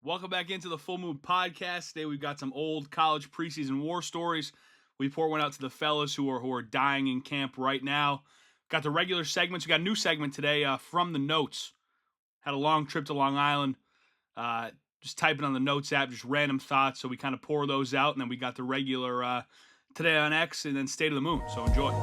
Welcome back into the Full Moon Podcast. Today we've got some old college preseason war stories. We pour one out to the fellas who are dying in camp right now. Got the regular segments. We got a new segment today from the notes. Had a long trip to Long Island. Just typing on the notes app, just random thoughts. So we kind of pour those out, and then we got the regular Today on X and then State of the Moon. So enjoy.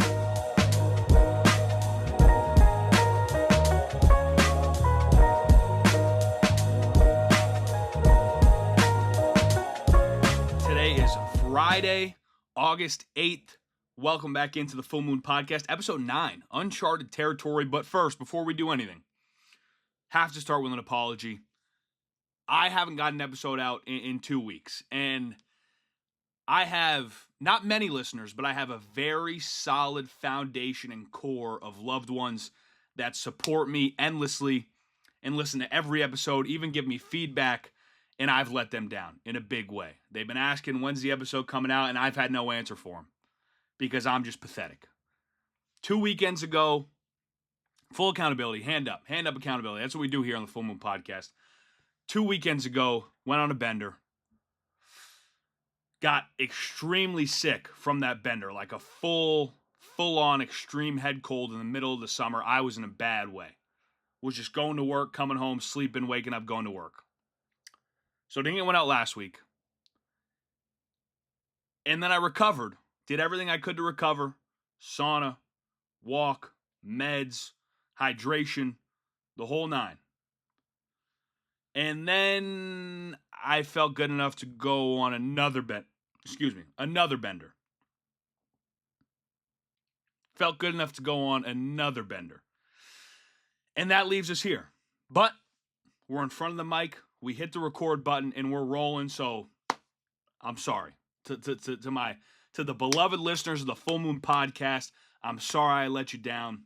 Friday, August 8th. Welcome back into the Full Moon Podcast, episode 9, uncharted territory. But first, before we do anything, have to start with an apology. I haven't got an episode out in 2 weeks, and I have not many listeners, but I have a very solid foundation and core of loved ones that support me endlessly and listen to every episode, even give me feedback. And I've let them down in a big way. They've been asking, when's the episode coming out? And I've had no answer for them because I'm just pathetic. 2 weekends ago, full accountability, hand up accountability. That's what we do here on the Full Moon Podcast. 2 weekends ago, went on a bender. Got extremely sick from that bender, like a full-on extreme head cold in the middle of the summer. I was in a bad way. Was just going to work, coming home, sleeping, waking up, going to work. So didn't get one out last week. And then I recovered. Did everything I could to recover. Sauna, walk, meds, hydration, the whole nine. And then I felt good enough to go on another bender. Felt good enough to go on another bender. And that leaves us here. But we're in front of the mic. We hit the record button and we're rolling, so I'm sorry to the beloved listeners of the Full Moon Podcast. I'm sorry I let you down,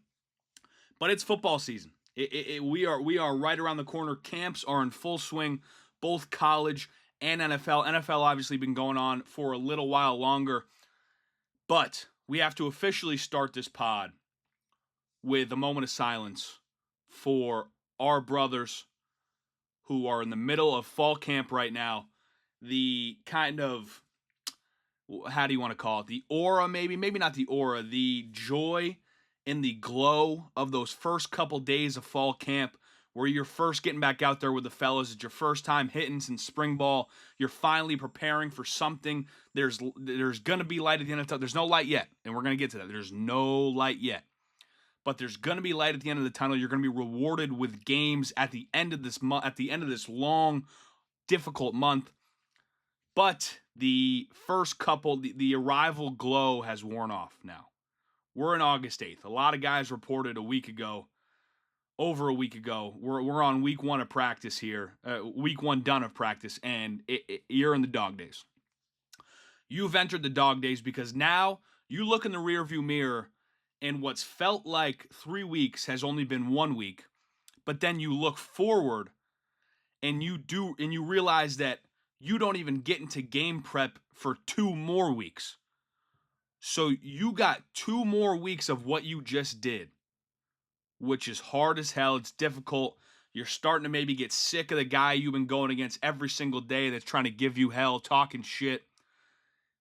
but it's football season. We are right around the corner. Camps are in full swing, both college and NFL. NFL obviously been going on for a little while longer, but we have to officially start this pod with a moment of silence for our brothers who are in the middle of fall camp right now. The kind of, how do you want to call it? The aura, maybe not the aura, the joy and the glow of those first couple days of fall camp where you're first getting back out there with the fellas. It's your first time hitting since spring ball. You're finally preparing for something. There's going to be light at the end of the tunnel. There's no light yet, and we're going to get to that. There's no light yet. But there's going to be light at the end of the tunnel. You're going to be rewarded with games at the end of this month, at the end of this long, difficult month. But the first couple, the arrival glow has worn off now. We're in August 8th. A lot of guys reported over a week ago. We're on week one of practice here, week one done of practice, and you're in the dog days. You've entered the dog days because now you look in the rearview mirror and what's felt like 3 weeks has only been 1 week, but then you look forward and you realize that you don't even get into game prep for 2 more weeks. So you got 2 more weeks of what you just did, which is hard as hell. It's difficult. You're starting to maybe get sick of the guy you've been going against every single day that's trying to give you hell, talking shit.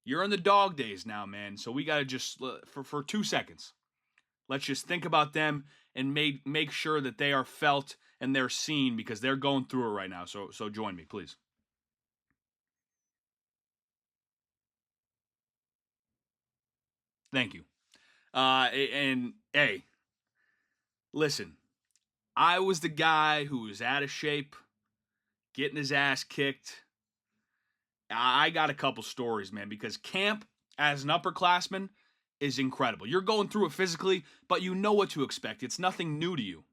You're in the dog days now, man. So we got to just, for 2 seconds, let's just think about them and make sure that they are felt and they're seen because they're going through it right now. So join me, please. Thank you. And hey, listen, I was the guy who was out of shape, getting his ass kicked. I got a couple stories, man, because camp as an upperclassman is incredible. You're going through it physically, but you know what to expect. It's nothing new to you.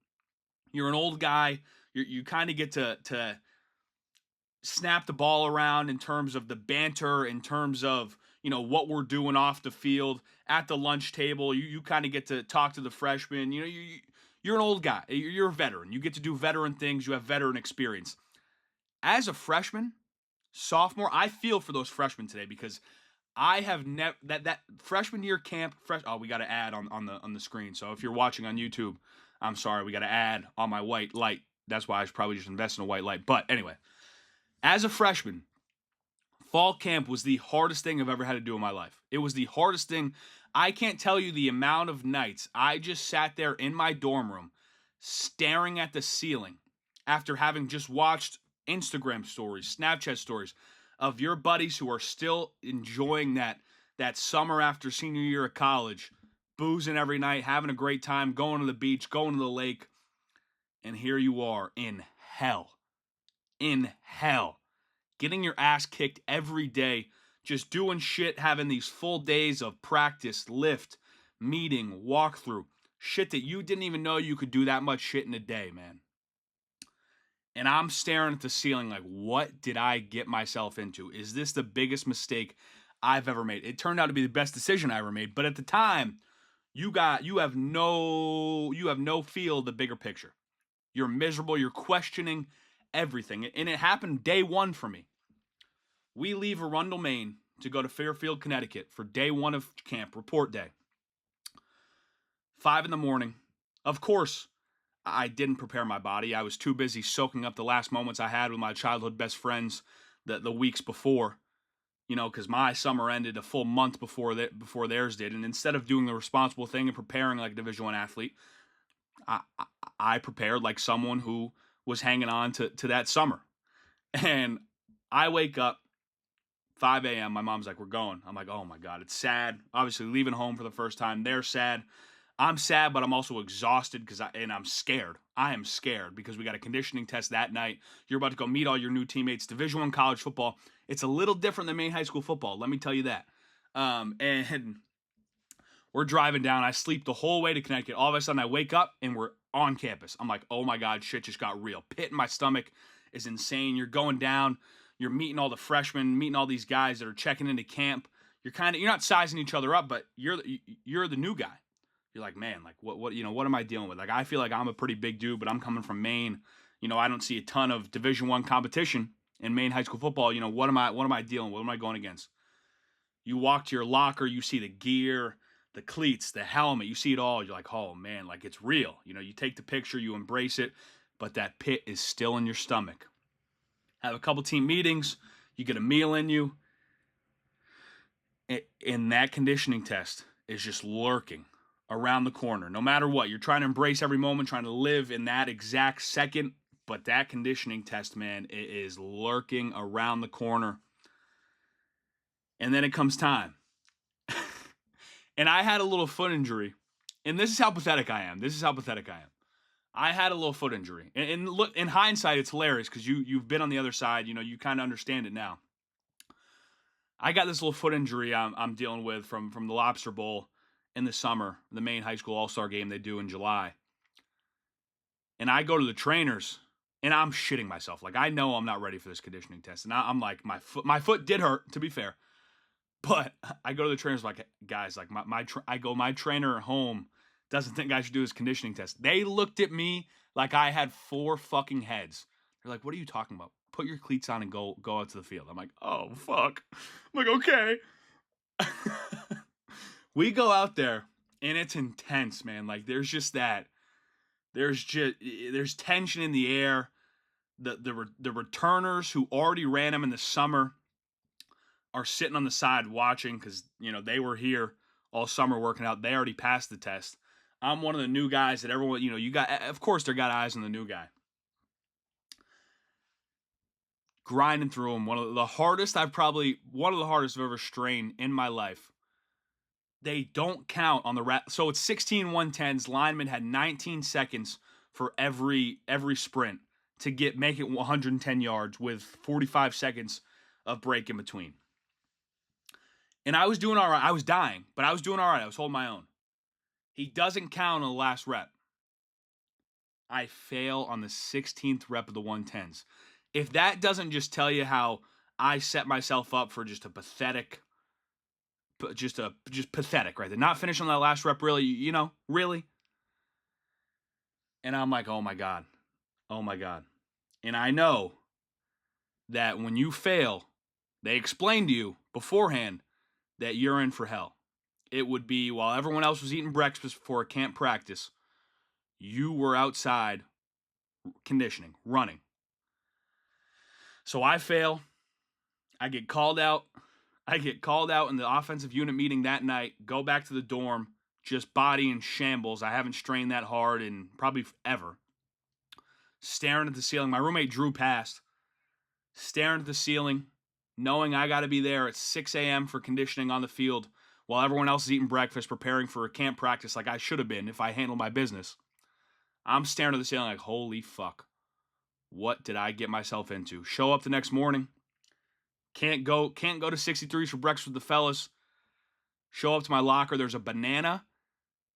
You're an old guy. You kind of get to snap the ball around in terms of the banter, in terms of, what we're doing off the field at the lunch table. You kind of get to talk to the freshmen. You're an old guy. You're a veteran. You get to do veteran things. You have veteran experience. As a freshman, sophomore, I feel for those freshmen today because I have never that freshman year camp. We got to add on the screen. So if you're watching on YouTube, I'm sorry, we got to add on my white light. That's why I should probably just invest in a white light. But anyway, As a freshman, fall camp was the hardest thing I've ever had to do in my life. It was the hardest thing. I can't tell you the amount of nights I just sat there in my dorm room staring at the ceiling after having just watched Instagram stories, Snapchat stories of your buddies who are still enjoying that summer after senior year of college, boozing every night, having a great time, going to the beach, going to the lake, and here you are in hell. In hell. Getting your ass kicked every day, just doing shit, having these full days of practice, lift, meeting, walkthrough, shit that you didn't even know you could do that much shit in a day, man. And I'm staring at the ceiling like, what did I get myself into? Is this the biggest mistake I've ever made? It turned out to be the best decision I ever made, but at the time, you have no feel of the bigger picture. You're miserable, you're questioning everything. And it happened day one for me. We leave Arundel, Maine to go to Fairfield, Connecticut for day one of camp, report day. 5 a.m. Of course, I didn't prepare my body. I was too busy soaking up the last moments I had with my childhood best friends the weeks before, because my summer ended a full month before theirs did. And instead of doing the responsible thing and preparing like a Division I athlete, I prepared like someone who was hanging on to that summer. And I wake up 5 a.m. My mom's like, we're going. I'm like, oh my God, it's sad. Obviously leaving home for the first time. They're sad. I'm sad, but I'm also exhausted and I'm scared. I am scared because we got a conditioning test that night. You're about to go meet all your new teammates. Division I college football. It's a little different than Maine high school football. Let me tell you that. And we're driving down. I sleep the whole way to Connecticut. All of a sudden I wake up and we're on campus. I'm like, oh my God, shit just got real. Pit in my stomach is insane. You're going down. You're meeting all the freshmen, meeting all these guys that are checking into camp. You're not sizing each other up, but you're the new guy. You're like, man, like what am I dealing with? Like, I feel like I'm a pretty big dude, but I'm coming from Maine. I don't see a ton of Division I competition in Maine high school football. What am I dealing with? What am I going against? You walk to your locker, you see the gear, the cleats, the helmet, you see it all. You're like, oh man, like it's real. You take the picture, you embrace it, but that pit is still in your stomach. Have a couple team meetings, you get a meal in you, and that conditioning test is just lurking around the corner. No matter what, you're trying to embrace every moment, trying to live in that exact second, but that conditioning test, man, it is lurking around the corner. And then it comes time. And I had a little foot injury, and this is how pathetic I am. I had a little foot injury. And look, in hindsight, it's hilarious because you've been on the other side. You kind of understand it now. I got this little foot injury I'm dealing with from the Lobster Bowl in the summer, the Maine high school all-star game they do in July. And I go to the trainers, and I'm shitting myself. Like, I know I'm not ready for this conditioning test. And I'm like, my foot did hurt, to be fair. But I go to the trainers like, guys, like my trainer at home doesn't think I should do this conditioning test. They looked at me like I had 4 fucking heads. They're like, what are you talking about? Put your cleats on and go out to the field. I'm like, oh, fuck. I'm like, okay. We go out there, and it's intense, man. Like, there's just that. There's tension in the air. The returners who already ran them in the summer are sitting on the side watching because, they were here all summer working out. They already passed the test. I'm one of the new guys that everyone, of course, they got eyes on the new guy. Grinding through them. One of the hardest I've ever strained in my life. They don't count on the so it's 16 110s. Linemen had 19 seconds for every sprint to make it 110 yards with 45 seconds of break in between. And I was doing all right. I was dying, but I was doing all right. I was holding my own. He doesn't count on the last rep. I fail on the 16th rep of the 110s. If that doesn't just tell you how I set myself up for just a pathetic, just pathetic, right? They're not finishing on that last rep, really, really. And I'm like, oh my God. And I know that when you fail, they explain to you beforehand that you're in for hell. It would be while everyone else was eating breakfast before a camp practice, you were outside conditioning, running. So I fail. I get called out. I get called out in the offensive unit meeting that night, go back to the dorm, just body in shambles. I haven't strained that hard in probably ever. Staring at the ceiling. My roommate Drew passed. Staring at the ceiling, knowing I got to be there at 6 a.m. for conditioning on the field while everyone else is eating breakfast, preparing for a camp practice like I should have been if I handled my business. I'm staring at the ceiling like, holy fuck. What did I get myself into? Show up the next morning. Can't go to 63s for breakfast with the fellas. Show up to my locker. There's a banana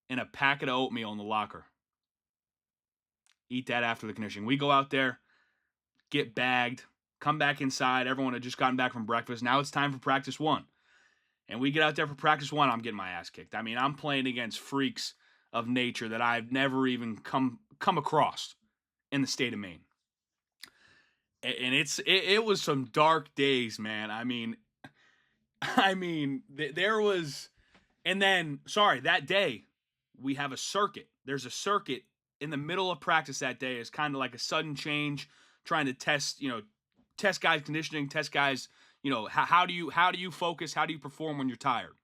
and a packet of oatmeal in the locker. Eat that after the conditioning. We go out there, get bagged, come back inside. Everyone had just gotten back from breakfast. Now it's time for practice 1. And we get out there for practice 1. I'm getting my ass kicked. I mean, I'm playing against freaks of nature that I've never even come across in the state of Maine. And it was some dark days, man. I mean, there was, and then, that day, we have a circuit. There's a circuit in the middle of practice that day. It's kind of like a sudden change, trying to test guys' conditioning, test guys, how do you focus, how do you perform when you're tired?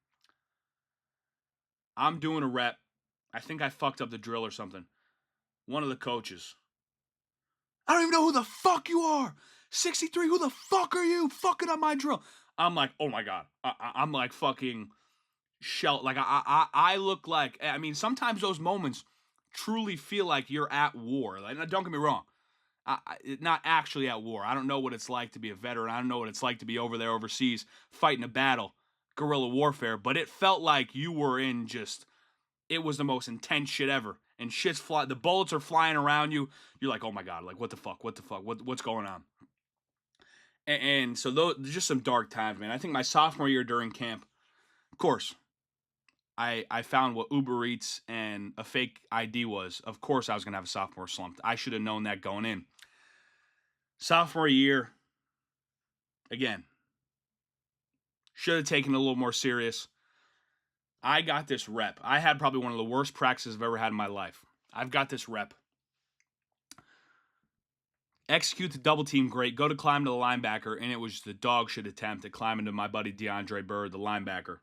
I'm doing a rep. I think I fucked up the drill or something. One of the coaches, I don't even know who the fuck you are. 63, who the fuck are you? Fucking up my drill. I'm like, oh my God. I'm like fucking shell. Like, I look like, I mean, sometimes those moments truly feel like you're at war. Like, don't get me wrong. Not actually at war. I don't know what it's like to be a veteran. I don't know what it's like to be over there overseas fighting a battle, guerrilla warfare. But it felt like you were in it was the most intense shit ever. And shit's the bullets are flying around you. You're like, oh my God, like what the fuck, what's going on? And so those just some dark times, man. I think my sophomore year during camp, of course, I found what Uber Eats and a fake ID was. Of course, I was gonna have a sophomore slump. I should have known that going in. Sophomore year, again, should have taken it a little more serious. I got this rep. I had probably one of the worst practices I've ever had in my life. I've got this rep. Execute the double team great. Go to climb to the linebacker, and it was the dog shit attempt at climbing to my buddy DeAndre Bird, the linebacker.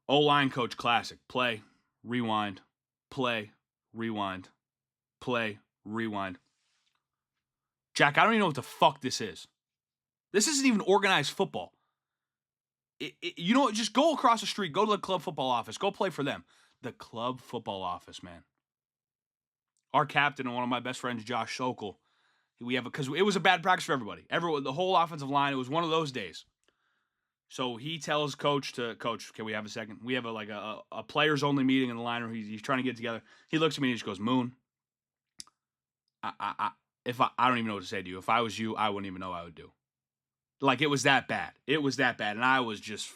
O-line coach classic. Play, rewind, play, rewind, play, rewind. Jack, I don't even know what the fuck this is. This isn't even organized football. Just go across the street, go to the club football office, go play for them. The club football office, man. Our captain and one of my best friends, Josh Sokol, because it was a bad practice for everybody. The whole offensive line, it was one of those days. So he tells Coach, can we have a second? We have a players only meeting in the line where he's trying to get together. He looks at me and he just goes, Moon, I don't even know what to say to you. If I was you, I wouldn't even know what I would do. Like, it was that bad. It was that bad. And I was just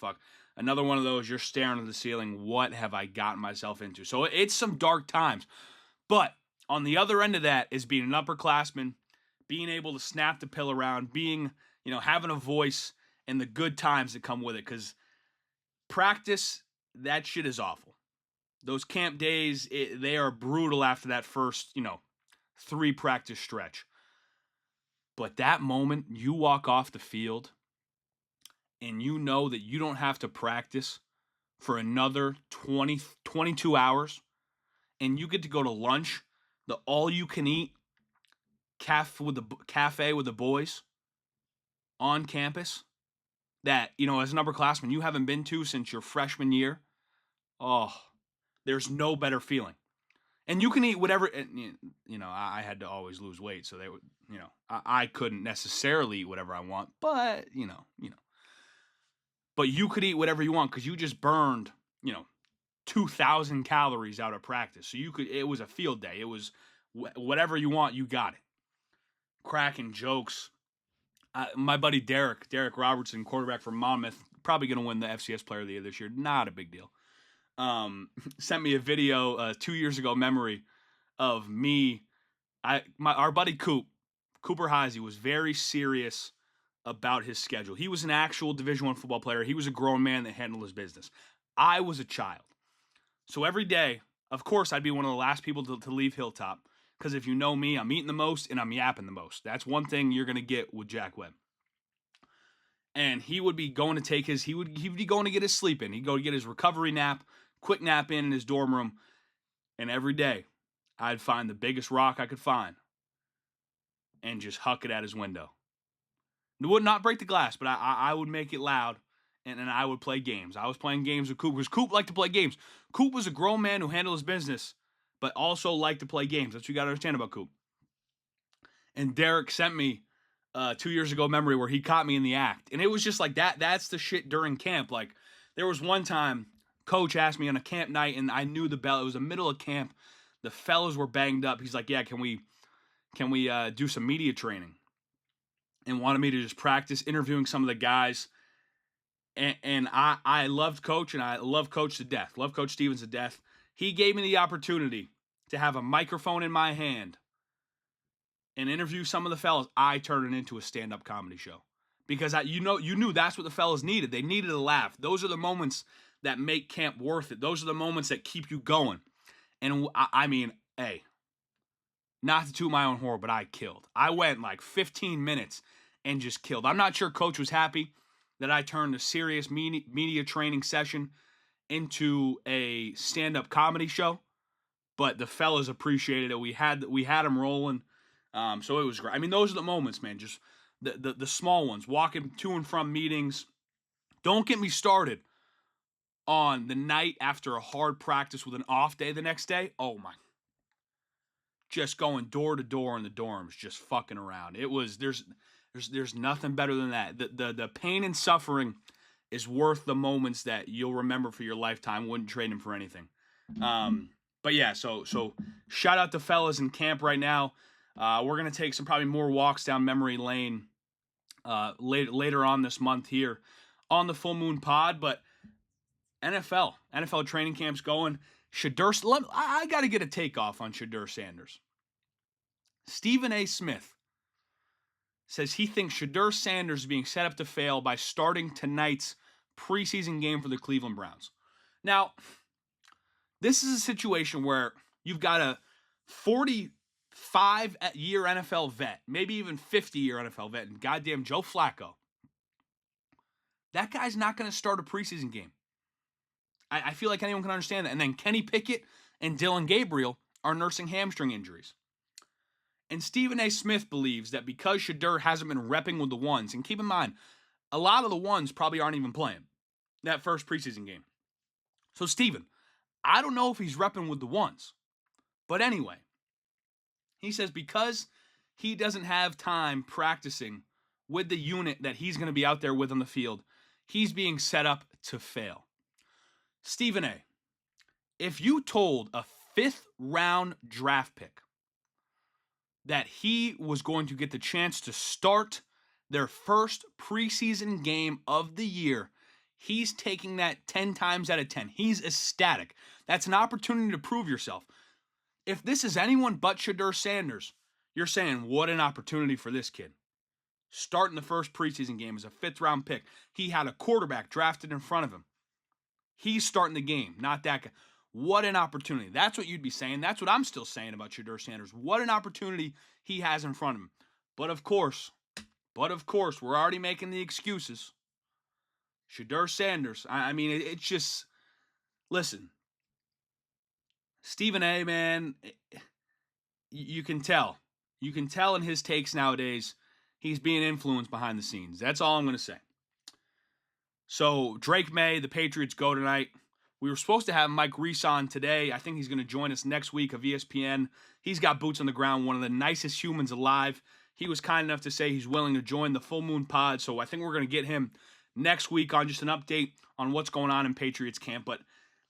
another one of those, you're staring at the ceiling. What have I gotten myself into? So it's some dark times. But on the other end of that is being an upperclassman, being able to snap the pill around, having a voice, and the good times that come with it. Because practice, that shit is awful. Those camp days, they are brutal after that first, 3 practice stretch. But that moment, you walk off the field and you know that you don't have to practice for another 22 hours, and you get to go to lunch, the all-you-can-eat cafe with the boys on campus that, as an upperclassman, you haven't been to since your freshman year. Oh, there's no better feeling. And you can eat whatever, I had to always lose weight, so they would, I couldn't necessarily eat whatever I want, but, but you could eat whatever you want because you just burned, 2,000 calories out of practice. So it was a field day. It was whatever you want, you got it. Cracking jokes. My buddy Derek Robertson, quarterback from Monmouth, probably going to win the FCS Player of the Year this year. Not a big deal. Sent me a video 2 years ago, memory of me. Our buddy Cooper Heisey was very serious about his schedule. He was an actual Division I football player. He was a grown man that handled his business. I was a child. So every day, of course, I'd be one of the last people to leave Hilltop. because if you know me, I'm eating the most and I'm yapping the most. That's one thing you're going to get with Jack Webb. And he would be going to take his, he'd be going to get his sleep in. He'd go to get his recovery nap, quick nap in his dorm room. And every day, I'd find the biggest rock I could find and just huck it at his window. It would not break the glass, but I would make it loud, and I would play games. I was playing games with Coop because Coop liked to play games. Coop was a grown man who handled his business, but also liked to play games. That's what you got to understand about Coop. And Derek sent me 2 years ago memory where he caught me in the act. And it was just like that. That's the shit during camp. Like, there was one time Coach asked me on a camp night, and I knew the bell. It was the middle of camp. The fellas were banged up. He's like, yeah, can we do some media training? And wanted me to just practice interviewing some of the guys. And I loved Coach, and I love Coach to death. Love Coach Stevens to death. He gave me the opportunity to have a microphone in my hand and interview some of the fellas. I turned it into a stand-up comedy show. Because you knew that's what the fellas needed. They needed a laugh. Those are the moments that make camp worth it. Those are the moments that keep you going. And I mean, hey, not to toot my own horn, but I killed. I went like 15 minutes and just killed. I'm not sure Coach was happy that I turned a serious media training session into a stand-up comedy show, but the fellas appreciated it. We had them rolling, so it was great. I mean, those are the moments, man. Just the small ones, walking to and from meetings. Don't get me started on the night after a hard practice with an off day the next day. Oh my! Just going door to door in the dorms, just fucking around. It was there's nothing better than that. The pain and suffering is worth the moments that you'll remember for your lifetime. Wouldn't trade them for anything. But yeah, so shout out to fellas in camp right now. We're gonna take some probably more walks down memory lane later on this month here on the Full Moon Pod. But NFL training camp's going. I got to get a takeoff on Shedeur Sanders. Stephen A. Smith says he thinks Shedeur Sanders is being set up to fail by starting tonight's preseason game for the Cleveland Browns. Now, this is a situation where you've got a 45-year NFL vet, maybe even 50-year NFL vet, and goddamn Joe Flacco. That guy's not going to start a preseason game. I feel like anyone can understand that. And then Kenny Pickett and Dylan Gabriel are nursing hamstring injuries. And Stephen A. Smith believes that because Shedeur hasn't been repping with the ones, and keep in mind, a lot of the ones probably aren't even playing that first preseason game. So Stephen, I don't know if he's repping with the ones. But anyway, he says because he doesn't have time practicing with the unit that he's going to be out there with on the field, he's being set up to fail. Stephen A., if you told a 5th-round draft pick that he was going to get the chance to start their first preseason game of the year, he's taking that 10 times out of 10. He's ecstatic. That's an opportunity to prove yourself. If this is anyone but Shedeur Sanders, you're saying, what an opportunity for this kid. Starting the first preseason game as a 5th-round pick. He had a quarterback drafted in front of him. He's starting the game, not that guy. What an opportunity. That's what you'd be saying. That's what I'm still saying about Shedeur Sanders. What an opportunity he has in front of him. But of course, we're already making the excuses. Shedeur Sanders, I mean, it's just, listen, Stephen A., man, you can tell. You can tell in his takes nowadays, he's being influenced behind the scenes. That's all I'm going to say. So, Drake May, the Patriots go tonight. We were supposed to have Mike Reese on today. I think he's going to join us next week of ESPN. He's got boots on the ground, one of the nicest humans alive. He was kind enough to say he's willing to join the Full Moon Pod, so I think we're going to get him next week on just an update on what's going on in Patriots camp. But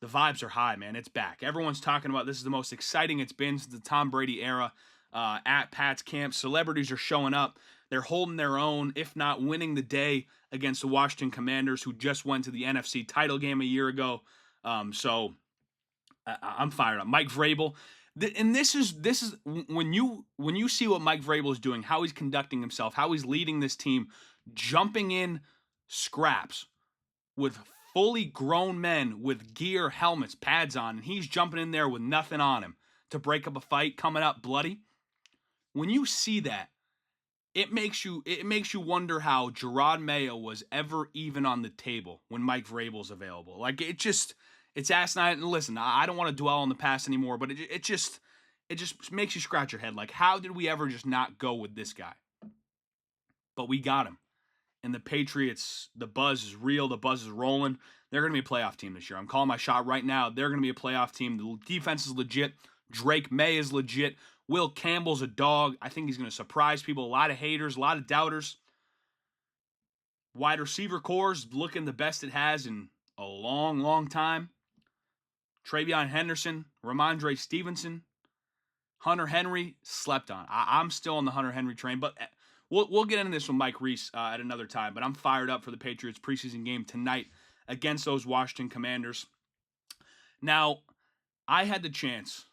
the vibes are high, man. It's back. Everyone's talking about this is the most exciting it's been since the Tom Brady era at Pat's camp. Celebrities are showing up. They're holding their own, if not winning the day against the Washington Commanders, who just went to the NFC title game a year ago. So I'm fired up. Mike Vrabel, and this is when you see what Mike Vrabel is doing, how he's conducting himself, how he's leading this team, jumping in scraps with fully grown men with gear, helmets, pads on, and he's jumping in there with nothing on him. to break up a fight, coming out bloody. When you see that, it makes you wonder how Gerard Mayo was ever even on the table when Mike Vrabel's available. Like, it's asinine. And listen, I don't want to dwell on the past anymore, but it just makes you scratch your head. Like, how did we ever just not go with this guy? But we got him. And the Patriots, the buzz is real. The buzz is rolling. They're going to be a playoff team this year. I'm calling my shot right now. They're going to be a playoff team. The defense is legit. Drake May is legit. Will Campbell's a dog. I think he's going to surprise people. A lot of haters, a lot of doubters. Wide receiver core is looking the best it has in a long, long time. Travion Henderson, Ramondre Stevenson, Hunter Henry, slept on. I'm still on the Hunter Henry train, but we'll get into this with Mike Reese at another time. But I'm fired up for the Patriots preseason game tonight against those Washington Commanders. Now, I had the chance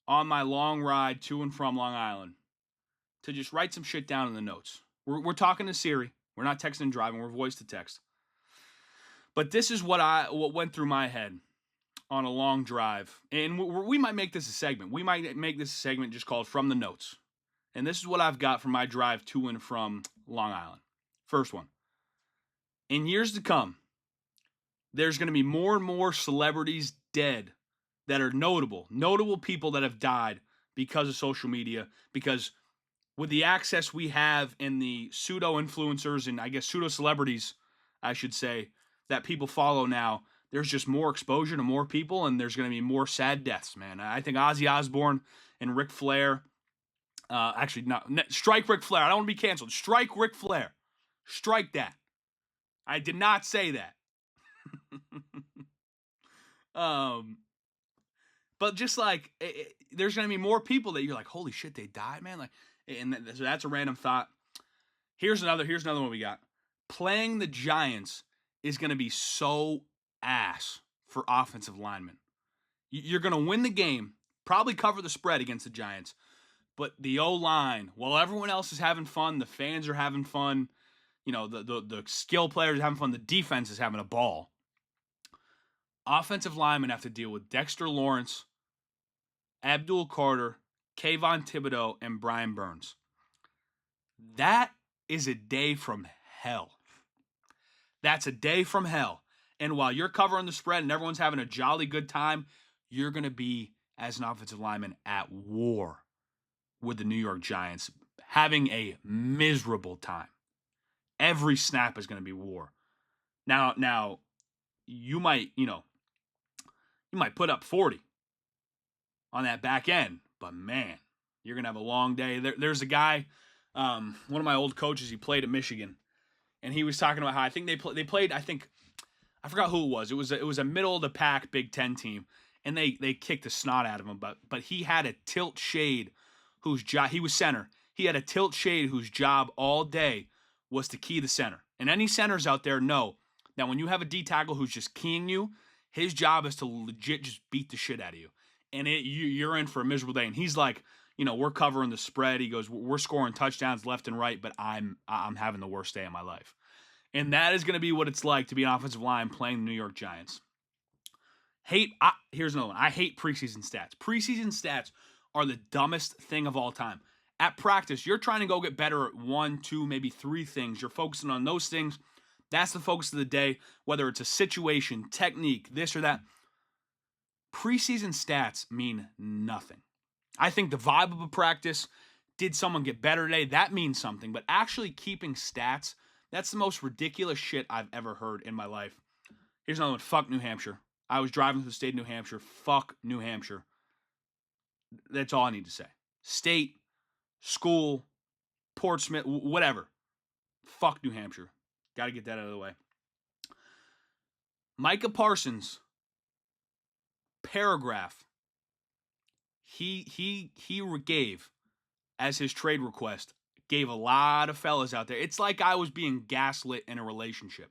on my long ride to and from Long Island to just write some shit down in the notes. We're talking to Siri. We're not texting and driving. We're voice to text. But this is what went through my head on a long drive. And we might make this a segment. We might make this a segment just called From the Notes. And this is what I've got from my drive to and from Long Island. First one. In years to come, there's going to be more and more celebrities dead that are notable people that have died because of social media, because with the access we have and the pseudo-influencers and I guess pseudo-celebrities, I should say, that people follow now, there's just more exposure to more people and there's going to be more sad deaths, man. I think Ozzy Osbourne and Ric Flair, strike Ric Flair. I don't want to be canceled. Strike Ric Flair. Strike that. I did not say that. But just like there's gonna be more people that you're like, holy shit, they died, man. Like, and so that's a random thought. Here's another one we got. Playing the Giants is gonna be so ass for offensive linemen. You're gonna win the game, probably cover the spread against the Giants, but the O-line, while everyone else is having fun, the fans are having fun. You know, the skill players are having fun. The defense is having a ball. Offensive linemen have to deal with Dexter Lawrence, Abdul Carter, Kayvon Thibodeau, and Brian Burns. That is a day from hell. That's a day from hell. And while you're covering the spread and everyone's having a jolly good time, you're going to be, as an offensive lineman, at war with the New York Giants, having a miserable time. Every snap is going to be war. Now, you might put up 40 on that back end, but man, you're going to have a long day. There's a guy, one of my old coaches, he played at Michigan, and he was talking about how I think they played, I forgot who it was. It was a middle of the pack Big Ten team, and they kicked the snot out of him, but he had a tilt shade whose job, he was center. He had a tilt shade whose job all day was to key the center. And any centers out there know that when you have a D tackle who's just keying you, his job is to legit just beat the shit out of you. And you're in for a miserable day. And he's like, we're covering the spread. He goes, we're scoring touchdowns left and right, but I'm having the worst day of my life. And that is going to be what it's like to be an offensive line playing the New York Giants. Here's another one. I hate preseason stats. Preseason stats are the dumbest thing of all time. At practice, you're trying to go get better at 1, 2, maybe 3 things. You're focusing on those things. That's the focus of the day, whether it's a situation, technique, this or that. Preseason stats mean nothing. I think the vibe of a practice, did someone get better today? That means something. But actually keeping stats, that's the most ridiculous shit I've ever heard in my life. Here's another one. Fuck New Hampshire. I was driving through the state of New Hampshire. Fuck New Hampshire. That's all I need to say. State, school, Portsmouth, whatever. Fuck New Hampshire. Got to get that out of the way. Micah Parsons, paragraph, he gave as his trade request, gave a lot of fellas out there. It's like I was being gaslit in a relationship.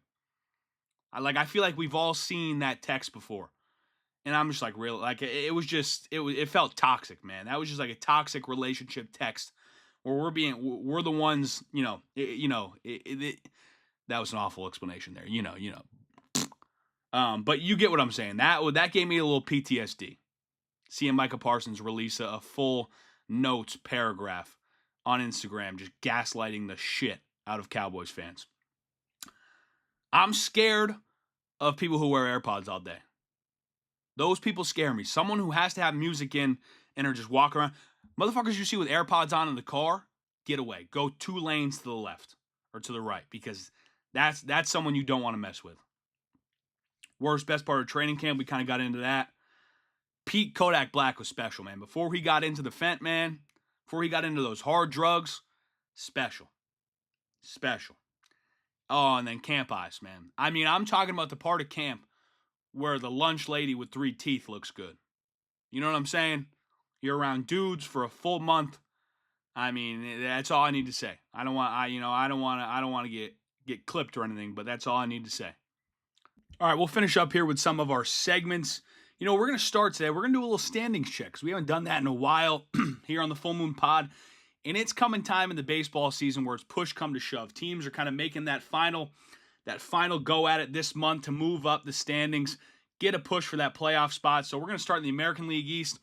I feel like we've all seen that text before. And I'm just like, really? Like, it felt toxic, man. That was just like a toxic relationship text where we're the ones, that was an awful explanation there, but you get what I'm saying. That gave me a little PTSD. seeing Micah Parsons release a full notes paragraph on Instagram, just gaslighting the shit out of Cowboys fans. I'm scared of people who wear AirPods all day. Those people scare me. Someone who has to have music in and are just walking around. Motherfuckers you see with AirPods on in the car, get away. Go 2 lanes to the left or to the right, because that's someone you don't want to mess with. Worst, best part of training camp, we kind of got into that. Pete Kodak Black was special, man. Before he got into the fent, man, before he got into those hard drugs, special. Oh, and then camp ice, man. I mean, I'm talking about the part of camp where the lunch lady with 3 teeth looks good. You know what I'm saying? You're around dudes for a full month. I mean, that's all I need to say. I don't want to get clipped or anything, but that's all I need to say. All right, we'll finish up here with some of our segments. We're going to start today. We're going to do a little standings check, because we haven't done that in a while here on the Full Moon Pod. And it's coming time in the baseball season where it's push come to shove. Teams are kind of making that final go at it this month to move up the standings, get a push for that playoff spot. So we're going to start in the American League East.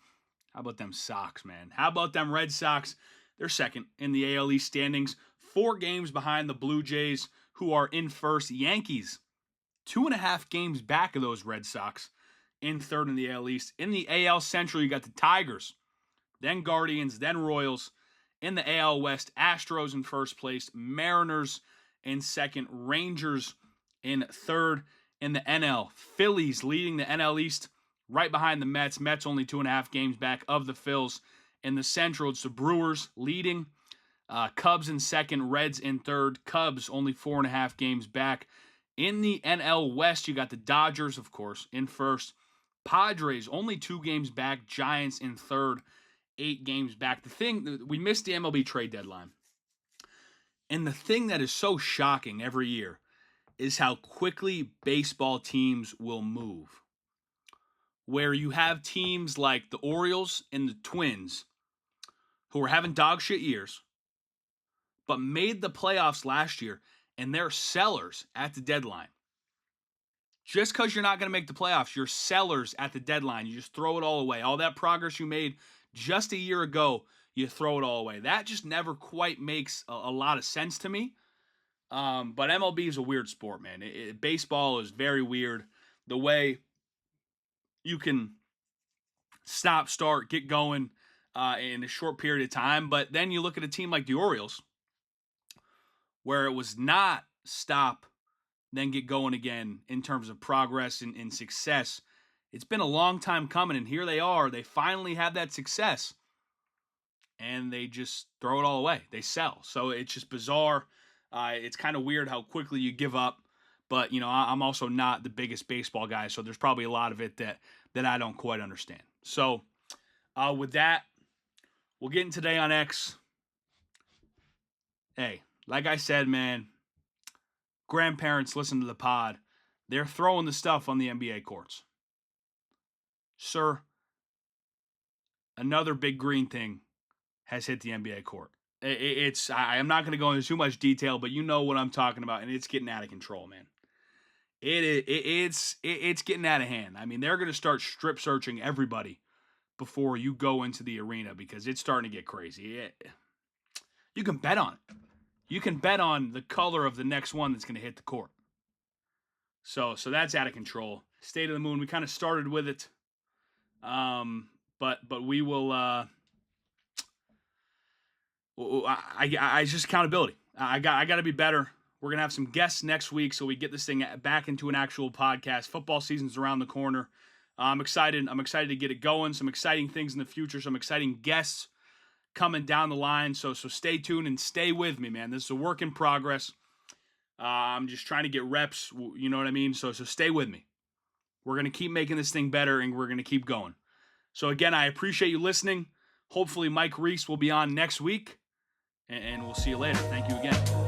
How about them Sox, man? How about them Red Sox? They're second in the AL East standings, 4 games behind the Blue Jays, who are in first. Yankees, 2.5 games back of those Red Sox, in third in the AL East. In the AL Central, you got the Tigers, then Guardians, then Royals. In the AL West, Astros in first place, Mariners in second, Rangers in third. In the NL, Phillies leading the NL East, right behind the Mets. Mets only 2.5 games back of the Phils. In the Central, it's the Brewers leading, Cubs in second, Reds in third. Cubs only 4.5 games back. In the NL West, you got the Dodgers, of course, in first. Padres only 2 games back. Giants in third, 8 games back. We missed the MLB trade deadline. And the thing that is so shocking every year is how quickly baseball teams will move. Where you have teams like the Orioles and the Twins, who are having dog shit years, but made the playoffs last year, and they're sellers at the deadline. Just because you're not going to make the playoffs, you're sellers at the deadline. You just throw it all away. All that progress you made just a year ago, you throw it all away. That just never quite makes a lot of sense to me. But MLB is a weird sport, man. Baseball is very weird. The way you can stop, start, get going in a short period of time. But then you look at a team like the Orioles, where it was not stop, then get going again in terms of progress and success. It's been a long time coming, and here they are. They finally have that success, and they just throw it all away. They sell. So it's just bizarre. It's kind of weird how quickly you give up. But, I'm also not the biggest baseball guy, so there's probably a lot of it that I don't quite understand. So with that, we'll get in today on X. Hey, like I said, man, grandparents listen to the pod. They're throwing the stuff on the NBA courts. Sir, another big green thing has hit the NBA court. I'm not going to go into too much detail, but you know what I'm talking about, and it's getting out of control, man. It's getting out of hand. I mean, they're going to start strip searching everybody before you go into the arena, because it's starting to get crazy. You can bet on it. You can bet on the color of the next one that's going to hit the court. So that's out of control. State of the Moon, we kind of started with it. But we will, I just accountability. I got to be better. We're going to have some guests next week, so we get this thing back into an actual podcast. Football season's around the corner. I'm excited. I'm excited to get it going. Some exciting things in the future. Some exciting guests coming down the line. So stay tuned and stay with me, man. This is a work in progress. I'm just trying to get reps. You know what I mean? So stay with me. We're going to keep making this thing better, and we're going to keep going. So again, I appreciate you listening. Hopefully Mike Reese will be on next week, and we'll see you later. Thank you again.